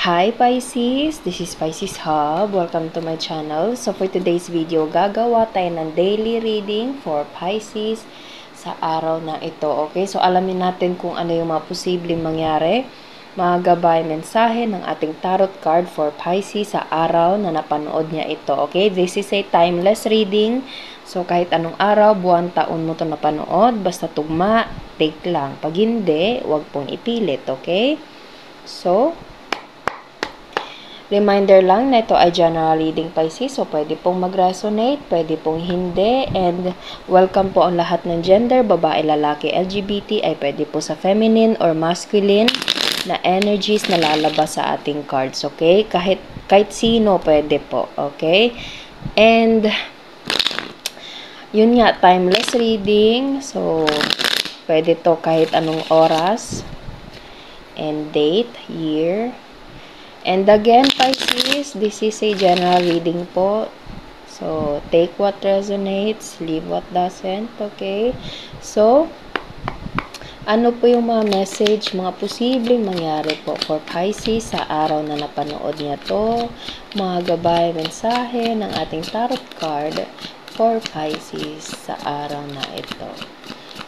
Hi Pisces, this is Pisces Hub. Welcome to my channel. So for today's video, gagawa tayo ng daily reading for Pisces sa araw na ito. Okay, so alamin natin kung ano yung mga posibleng mangyari. Mga gabay mensahe ng ating tarot card for Pisces sa araw na napanood niya ito. Okay, this is a timeless reading. So kahit anong araw, buwan, taon mo ito napanood, basta tugma, take lang. Pag hindi, wag pong ipilit. Okay, so reminder lang na ito ay general reading Pisces, so pwede pong mag-resonate, pwede pong hindi, and welcome po ang lahat ng gender, babae, lalaki, LGBT, ay pwede po sa feminine or masculine na energies na lalabas sa ating cards, okay? Kahit sino pwede po, okay? And yun nga, timeless reading, so pwede to kahit anong oras, and date, year. And again, Pisces, this is a general reading po. So, take what resonates, leave what doesn't, okay? So, ano po yung mga message, mga posibleng mangyari po for Pisces sa araw na napanood niya to? Mga gabay, mensahe ng ating tarot card for Pisces sa araw na ito.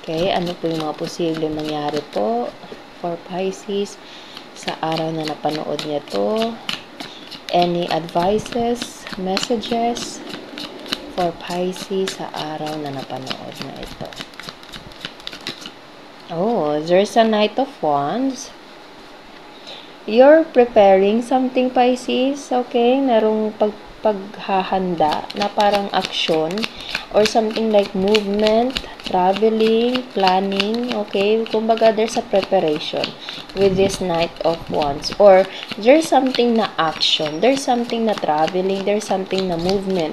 Okay, ano po yung mga posibleng mangyari po for Pisces sa araw na napanood niya to? Any advices, messages for Pisces sa araw na napanood na ito? Oh, there's a Knight of Wands. You're preparing something, Pisces, okay? Merong paghahanda na parang action or something like movement, traveling, planning, okay? Kumbaga, there's a preparation with this Knight of Wands, or there's something na action, there's something na traveling, there's something na movement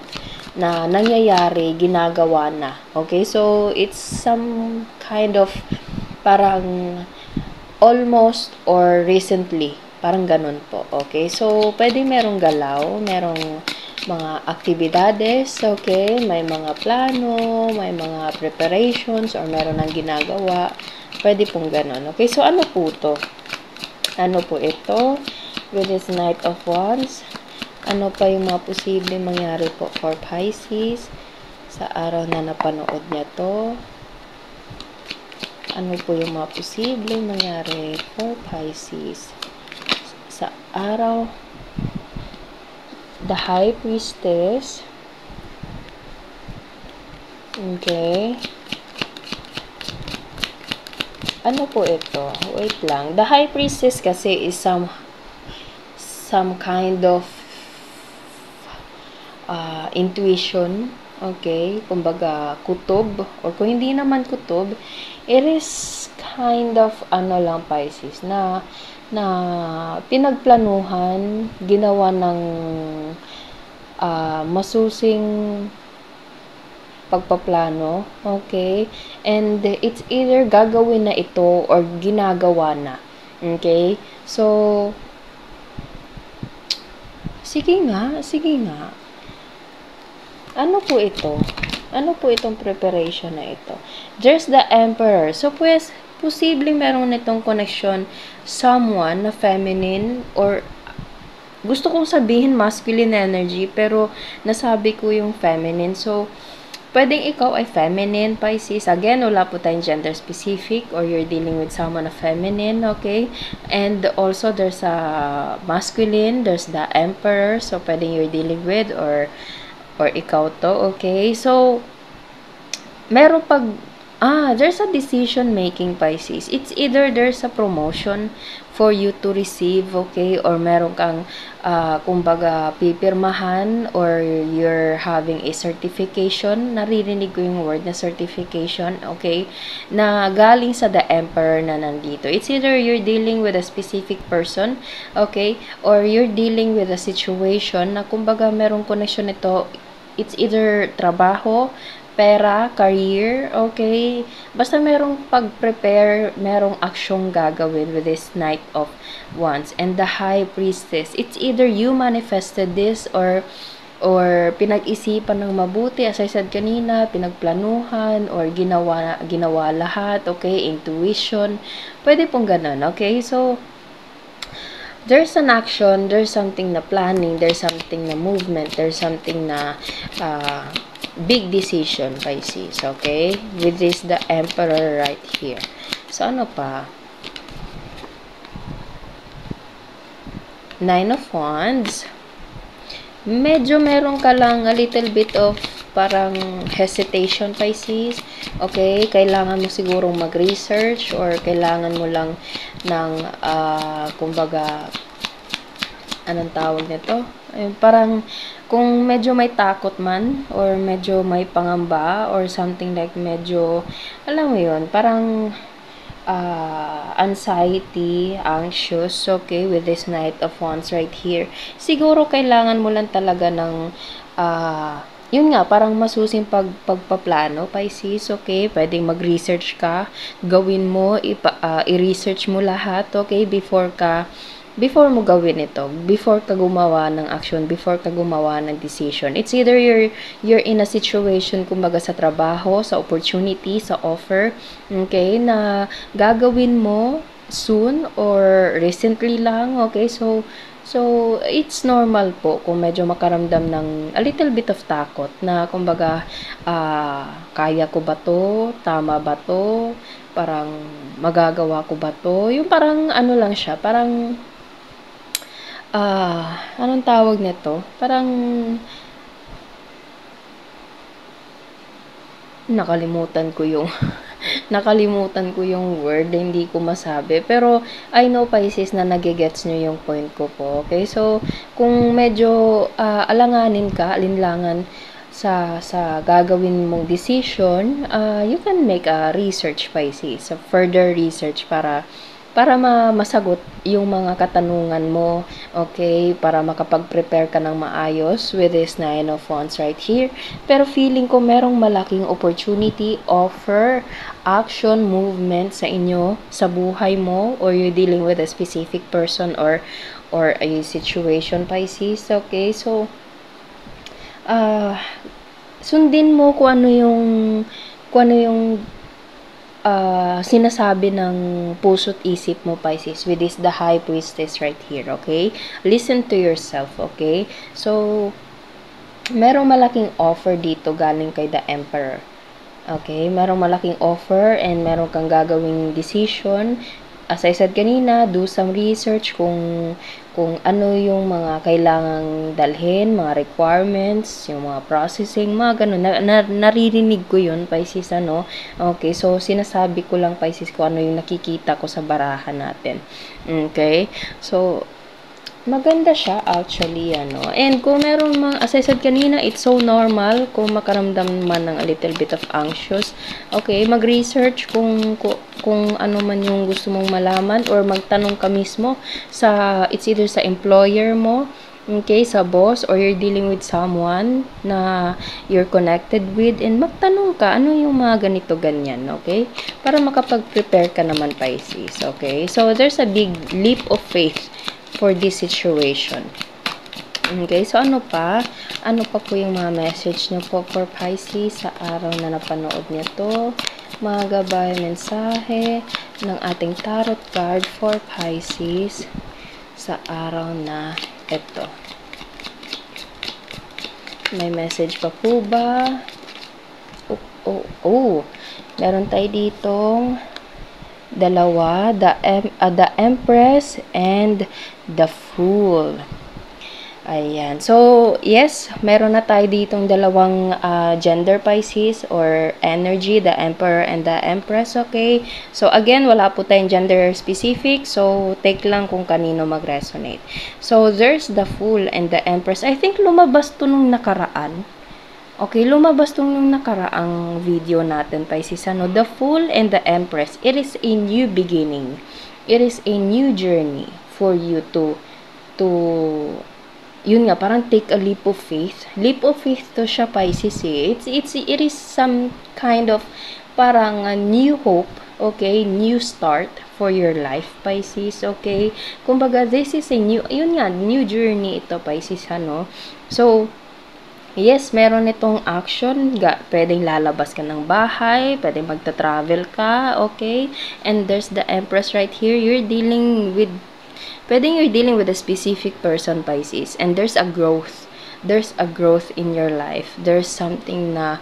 na nangyayari, ginagawa na, okay? So, it's some kind of parang almost or recently, parang ganun po, okay? So, pwede merong galaw, merong mga aktibidades, okay? May mga plano, may mga preparations, or meron ng ginagawa. Pwede pong ganun, okay? So, ano po to? Ano po ito? With this Knight of Wands, ano pa yung mga posibleng mangyari po for Pisces sa araw na napanood niya to? Ano po yung mga posibleng mangyari for Pisces sa araw? The High Priestess. Okay. Ano po ito? Wait lang. The High Priestess kasi is some kind of intuition. Okay? Kumbaga, kutob. Or kung hindi naman kutob, it is kind of ano lang, Pisces, na pinagplanuhan, ginawa ng masusing pagpaplano, okay? And it's either gagawin na ito or ginagawa na, okay? So, sige nga. Ano po ito? Ano po itong preparation na ito? There's the Emperor. So, pues, posibleng meron nitong connection someone na feminine, or gusto kong sabihin masculine energy, pero nasabi ko yung feminine. So, pwedeng ikaw ay feminine, Pisces. Again, wala po tayong gender specific, or you're dealing with someone na feminine, okay? And also, there's a masculine, there's the Emperor. So, pwedeng you're dealing with, or ikaw to, okay? So, meron there's a decision making, Pisces. It's either there's a promotion for you to receive, okay? Or meron kang, kumbaga, pipirmahan, or you're having a certification. Naririnig ko yung word na certification, okay? Na galing sa the Emperor na nandito. It's either you're dealing with a specific person, okay? Or you're dealing with a situation na, kumbaga, merong connection nito. It's either trabaho, pera, career, okay? Basta merong pag-prepare, merong aksyong gagawin with this Knight of Wands. And the High Priestess, it's either you manifested this, or pinag-isipan ng mabuti, as I said kanina, pinagplanuhan, or ginawa lahat, okay? Intuition, pwede pong ganun, okay? So, there's an action, there's something na planning, there's something na movement, there's something na big decision, Pisces, okay? With this, the Emperor right here. So, ano pa? Nine of Wands. Medyo meron ka lang a little bit of parang hesitation, Pisces. Okay? Kailangan mo sigurong mag-research or kailangan mo lang ng, kumbaga, anong tawag nito? Parang, kung medyo may takot man, or medyo may pangamba, or something like medyo, alam mo yun, parang, anxiety, anxious, okay, with this Knight of Wands right here. Siguro, kailangan mo lang talaga ng, yun nga, parang masusing pagpaplano, Pisces, okay? Pwedeng mag-research ka, gawin mo, i-research mo lahat, okay? Before mo gawin ito, before ka gumawa ng action, before ka gumawa ng decision. It's either you're in a situation, kumbaga sa trabaho, sa opportunity, sa offer, okay, na gagawin mo soon or recently lang, okay? So it's normal po kung medyo makaramdam ng a little bit of takot na kumbaga, kaya ko ba to? Tama ba to? Parang magagawa ko ba to? Yung parang ano lang siya, parang anong tawag nito? Parang nakalimutan ko yung nakalimutan ko yung word, hindi ko masabi. Pero I know, Pisces, na nagigets nyo yung point ko po. Okay? So, kung medyo alanganin ka, alinlangan sa gagawin mong decision, you can make a research, Pisces, a further research para masagot yung mga katanungan mo, okay? Para makapag-prepare ka ng maayos with this Nine of Wands right here. Pero feeling ko merong malaking opportunity, offer, action, movement sa inyo, sa buhay mo, or you're dealing with a specific person or a situation, Pisces, okay? So, sundin mo kung ano yung sinasabi ng puso't isip mo, Pisces, with this the High Priestess right here, okay? Listen to yourself, okay? So, merong malaking offer dito galing kay the Emperor. Okay? Merong malaking offer and meron kang gagawing decision. As I said kanina, do some research kung ano yung mga kailangang dalhin, mga requirements, yung mga processing, mga ganun. Naririnig ko yun, Pisces, ano. Okay, so sinasabi ko lang, Pisces, kung ano yung nakikita ko sa barahan natin. Okay, so maganda siya actually, ano. And kung meron mga, as I said kanina, it's so normal kung makaramdam man ng a little bit of anxious. Okay, mag-research kung ano man yung gusto mong malaman or magtanong ka mismo sa, it's either sa employer mo, okay, sa boss, or you're dealing with someone na you're connected with, and magtanong ka, ano yung mga ganito, ganyan, okay? Para makapag-prepare ka naman, Pisces, okay? So, there's a big leap of faith for this situation. Okay, so ano pa po yung mga message nyo po for Pisces sa araw na napanood niyo to? Mga gabay, mensahe ng ating tarot card for Pisces sa araw na ito. May message pa po ba? Meron tayo ditong dalawa, the Empress and the Fool. Ayan. So, yes, meron na tayo ditong dalawang gender, Pisces, or energy, the Emperor and the Empress, okay? So, again, wala po tayong gender specific, so take lang kung kanino mag-resonate. So, there's the Fool and the Empress. I think lumabas to nung nakaraan. Okay, lumabas to nung nakaraang video natin, Pisces, ano? The Fool and the Empress, it is a new beginning. It is a new journey for you to yun nga, parang take a leap of faith. Leap of faith to siya, Pisces, eh. It is some kind of parang a new hope, okay? New start for your life, Pisces, okay? Kumbaga, this is a new, yun nga, new journey ito, Pisces, ano? So, yes, meron itong action. Pwedeng lalabas ka ng bahay, pwedeng magta-travel ka, okay? And there's the Empress right here. You're dealing with Pwedeng you're dealing with a specific person, Pisces, and there's a growth. There's a growth in your life. There's something na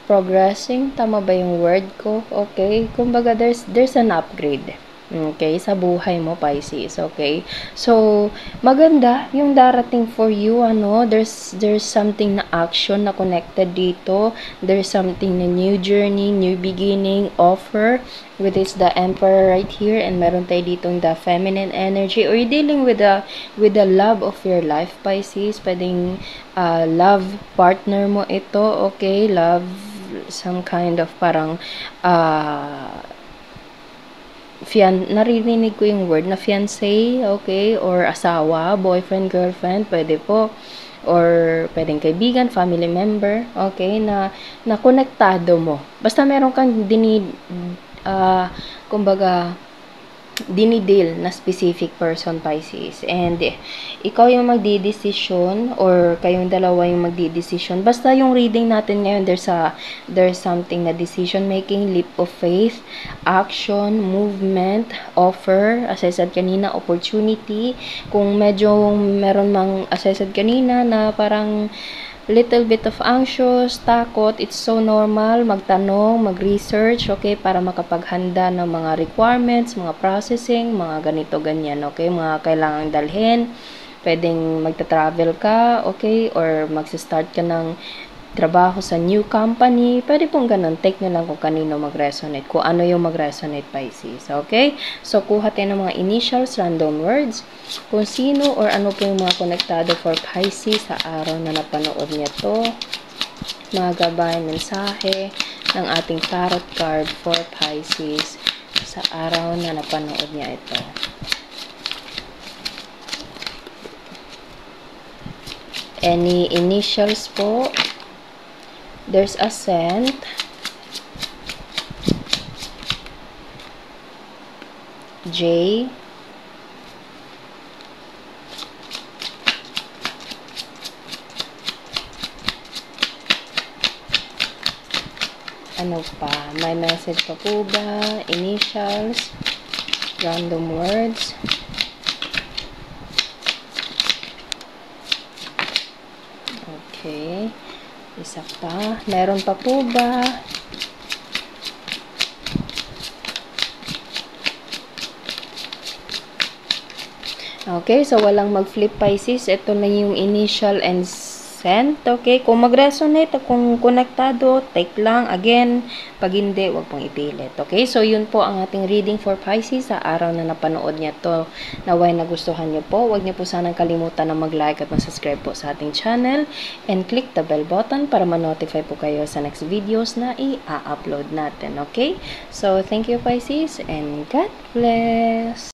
progressing, tama ba yung word ko? Okay, kumbaga there's an upgrade. Okay, sa buhay mo, Pisces, okay? So, maganda yung darating for you, there's something na action na connected dito. There's something na new journey, new beginning, offer, which is the Emperor right here, and meron tayo ditong the feminine energy, or you're dealing with the love of your life, Pisces. Pwedeng love partner mo ito, okay? Love, some kind of parang naririnig ko yung word na fiancé, okay, or asawa, boyfriend, girlfriend, pwede po, or pwedeng kaibigan, family member, okay, na konektado mo. Basta meron kang kumbaga dinidil na specific person, Pisces, and ikaw yung magdidesisyon, or kayong dalawa yung magdidesisyon. Basta yung reading natin ngayon, there's something na decision making, leap of faith, action, movement, offer, as I said kanina, opportunity. Kung medyo meron mang, as I said kanina, na parang little bit of anxious, takot, it's so normal. Magtanong, mag-research, okay, para makapaghanda ng mga requirements, mga processing, mga ganito, ganyan, okay, mga kailangang dalhin. Pwedeng magta-travel ka, okay, or magsa-start ka ng trabaho sa new company. Pwede pong ganun. Take nyo lang kung kanino mag-resonate, kung ano yung mag-resonate, Pisces, okay? So, kuha tayo ng mga initials, random words, kung sino or ano po yung mga konektado for Pisces sa araw na napanood niya to. Mga gabay, mensahe ng ating tarot card for Pisces sa araw na napanood niya ito. Any initials po? There's Ascent, J, ano pa? May message pa po ba? Initials, random words. Okay. Isa pa. Meron pa po ba? Okay, so walang mag-flip, Pisces. Ito na yung initial and sent. Okay, kung mag-resonate, kung konektado, take lang. Again, pag hindi, wag pong ipilit. Okay, so yun po ang ating reading for Pisces sa araw na napanood niya to. Naway nagustuhan niyo po. Wag niyo po sanang kalimutan na mag-like at mag-subscribe po sa ating channel. And click the bell button para ma-notify po kayo sa next videos na i-upload natin. Okay, so thank you, Pisces, and God bless!